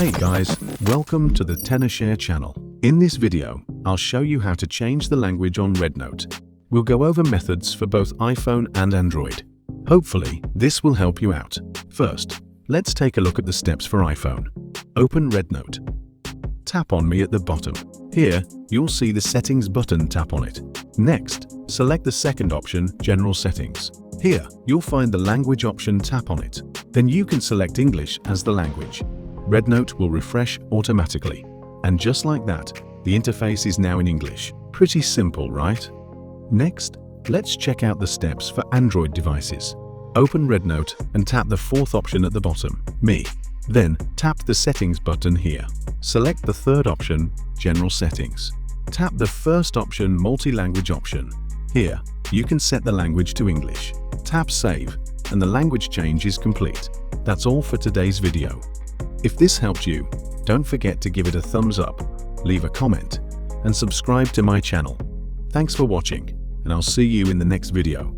Hey guys, welcome to the Tenorshare channel. In this video, I'll show you how to change the language on RedNote. We'll go over methods for both iPhone and Android. Hopefully, this will help you out. First, let's take a look at the steps for iPhone. Open RedNote. Tap on Me at the bottom. Here, you'll see the Settings button, tap on it. Next, select the second option, General Settings. Here, you'll find the language option, tap on it. Then you can select English as the language. RedNote will refresh automatically. And just like that, the interface is now in English. Pretty simple, right? Next, let's check out the steps for Android devices. Open RedNote and tap the fourth option at the bottom, Me. Then, tap the Settings button here. Select the third option, General Settings. Tap the first option, Multi-language option. Here, you can set the language to English. Tap Save, and the language change is complete. That's all for today's video. If this helped you, don't forget to give it a thumbs up, leave a comment, and subscribe to my channel. Thanks for watching, and I'll see you in the next video.